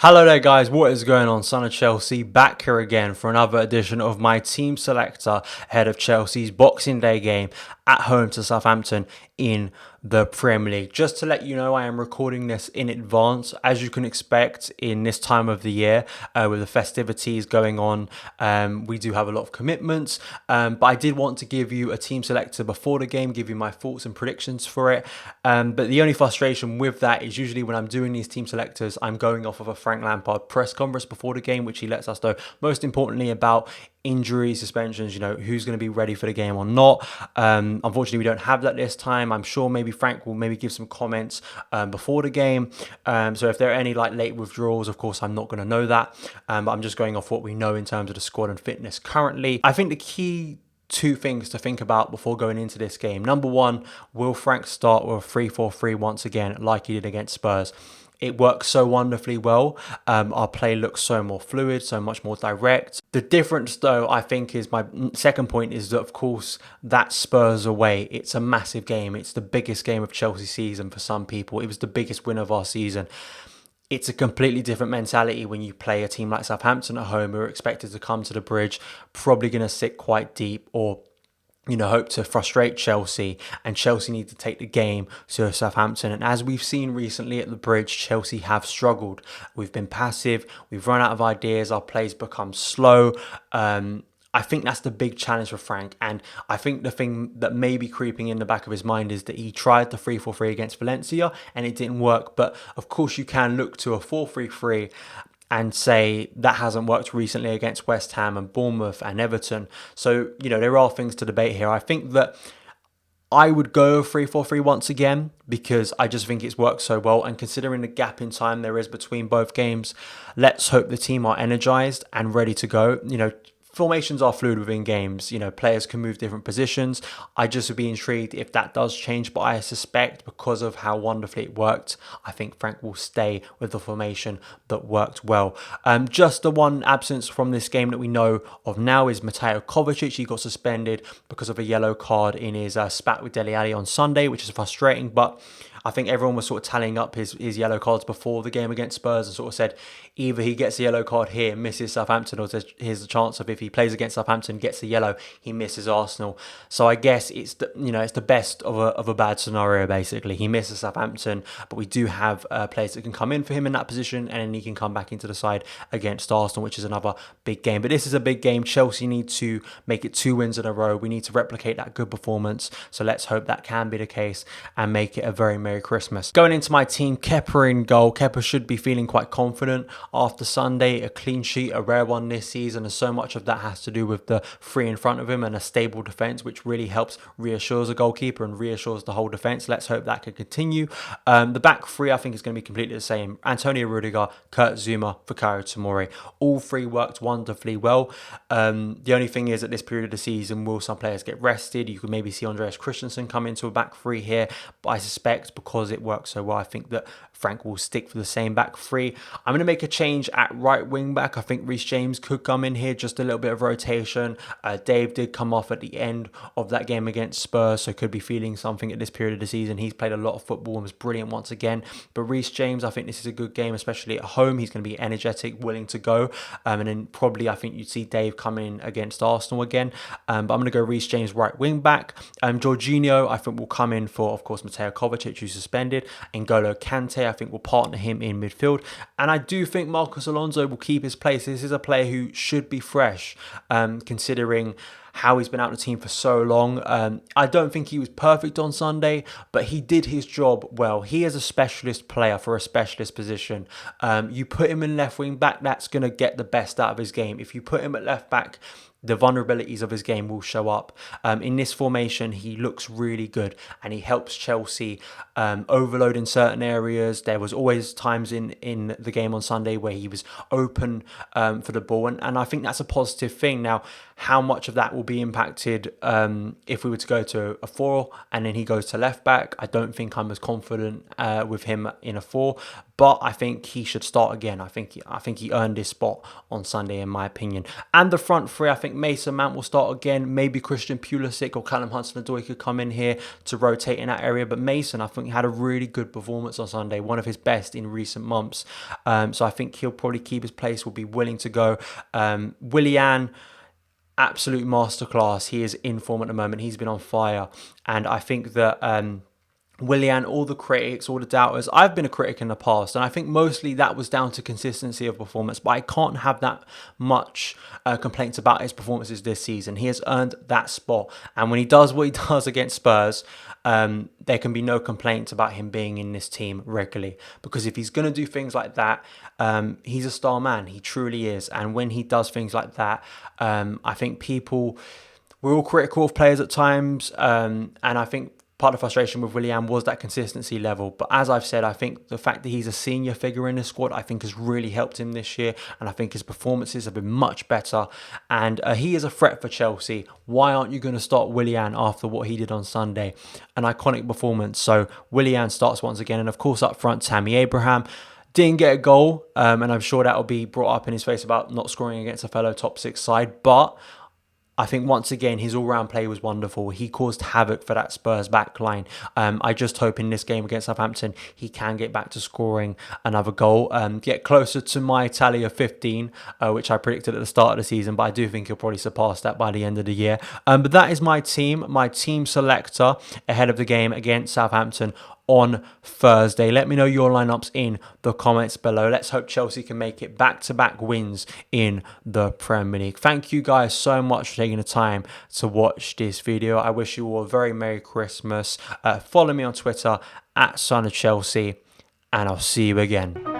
Hello there guys, what is going on? Son of Chelsea back here again for another edition of my team selector ahead of Chelsea's Boxing Day game at home to Southampton in the Premier League. Just to let you know, I am recording this in advance, as you can expect in this time of the year with the festivities going on. We do have a lot of commitments, but I did want to give you a team selector before the game, give you my thoughts and predictions for it. But the only frustration with that is usually when I'm doing these team selectors, I'm going off of a Frank Lampard press conference before the game, which he lets us know, most importantly, about injuries, suspensions, who's going to be ready for the game or not. Unfortunately, we don't have that this time. I'm sure maybe Frank will maybe give some comments before the game. So if there are any late withdrawals, of course, I'm not going to know that. But I'm just going off what we know in terms of the squad and fitness currently. I think the key two things to think about before going into this game. Number one, will Frank start with a 3-4-3 once again, like he did against Spurs? It works so wonderfully well. Our play looks so more fluid, so much more direct. The difference, though, I think is my second point is that, of course, that Spurs away. It's a massive game. It's the biggest game of Chelsea's season for some people. It was the biggest win of our season. It's a completely different mentality when you play a team like Southampton at home, who are expected to come to the bridge, probably going to sit quite deep or hope to frustrate Chelsea, and Chelsea need to take the game to Southampton. And as we've seen recently at the bridge, Chelsea have struggled. We've been passive, we've run out of ideas, our plays become slow. I think that's the big challenge for Frank, and I think the thing that may be creeping in the back of his mind is that he tried the 3-4-3 against Valencia and it didn't work. But of course you can look to a 4-3-3 and say that hasn't worked recently against West Ham and Bournemouth and Everton. So, there are things to debate here. I think that I would go 3-4-3 once again because I just think it's worked so well. And considering the gap in time there is between both games, let's hope the team are energized and ready to go. Formations are fluid within games. Players can move different positions. I just would be intrigued if that does change, but I suspect because of how wonderfully it worked, I think Frank will stay with the formation that worked well. Just the one absence from this game that we know of now is KOVACIC. He got suspended because of a yellow card in his spat with Dele Alli on Sunday, which is frustrating, but I think everyone was sort of tallying up his yellow cards before the game against Spurs and sort of said either he gets a yellow card here, misses Southampton, or here's the chance of if he plays against Southampton, gets a yellow, he misses Arsenal. So I guess it's the best of a bad scenario basically. He misses Southampton, but we do have players that can come in for him in that position, and then he can come back into the side against Arsenal, which is another big game. But this is a big game. Chelsea need to make it 2 wins in a row. We need to replicate that good performance. So let's hope that can be the case and make it a very Merry Christmas. Going into my team, Kepa in goal. Kepa should be feeling quite confident after Sunday. A clean sheet, a rare one this season, and so much of that has to do with the three in front of him and a stable defence, which really helps, reassures a goalkeeper and reassures the whole defence. Let's hope that can continue. The back three, I think, is going to be completely the same. Antonio Rudiger, Kurt Zouma, Fikayo Tomori. All three worked wonderfully well. The only thing is, at this period of the season, will some players get rested? You could maybe see Andreas Christensen come into a back three here, but I suspect because it works so well, I think that Frank will stick for the same back three. I'm going to make a change at right wing back. I think Reece James could come in here, just a little bit of rotation. Dave did come off at the end of that game against Spurs, so could be feeling something at this period of the season. He's played a lot of football and was brilliant once again. But Reece James, I think this is a good game, especially at home. He's going to be energetic, willing to go. And then probably I think you'd see Dave come in against Arsenal again. But I'm going to go Reece James right wing back. Jorginho, I think, will come in for, of course, Kovacic, who's suspended. N'Golo Kante, I think, will partner him in midfield. And I do think Marcos Alonso will keep his place. This is a player who should be fresh, considering how he's been out of the team for so long. I don't think he was perfect on Sunday, but he did his job well. He is a specialist player for a specialist position. You put him in left wing back, that's going to get the best out of his game. If you put him at left back, the vulnerabilities of his game will show up. In this formation, he looks really good and he helps Chelsea overload in certain areas. There was always times in the game on Sunday where he was open for the ball, and I think that's a positive thing. Now, how much of that will be impacted if we were to go to a 4 and then he goes to left back? I don't think I'm as confident with him in a 4, but I think he should start again. I think he earned his spot on Sunday, in my opinion. And the front three, I think think Mason Mount will start again. Maybe Christian Pulisic or Callum Hudson-ODOI could come in here to rotate in that area. But Mason, I think, had a really good performance on Sunday, one of his best in recent months. So I think he'll probably keep his place, will be willing to go. WILLIAN, absolute masterclass. He is in form at the moment. He's been on fire. And I think that WILLIAN, all the critics, all the doubters, I've been a critic in the past, and I think mostly that was down to consistency of performance, but I can't have that much complaints about his performances this season. He has earned that spot, and when he does what he does against Spurs, there can be no complaints about him being in this team regularly, because if he's going to do things like that, he's a star man. He truly is. And when he does things like that, I think we're all critical of players at times, and I think part of the frustration with WILLIAN was that consistency level. But as I've said, I think the fact that he's a senior figure in the squad, I think has really helped him this year. And I think his performances have been much better. And he is a threat for Chelsea. Why aren't you going to start WILLIAN after what he did on Sunday? An iconic performance. So WILLIAN starts once again. And of course, up front, Tammy Abraham didn't get a goal. And I'm sure that will be brought up in his face about not scoring against a fellow top six side. But I think once again, his all-round play was wonderful. He caused havoc for that Spurs backline. I just hope in this game against Southampton, he can get back to scoring another goal, get closer to my tally of 15, which I predicted at the start of the season, but I do think he'll probably surpass that by the end of the year. But that is my team selector ahead of the game against Southampton on Thursday. Let me know your lineups in the comments below. Let's hope Chelsea can make it back-to-back wins in the Premier League. Thank you guys so much for taking the time to watch this video. I wish you all a very Merry Christmas. Follow me on Twitter @SonOfChelsea, and I'll see you again.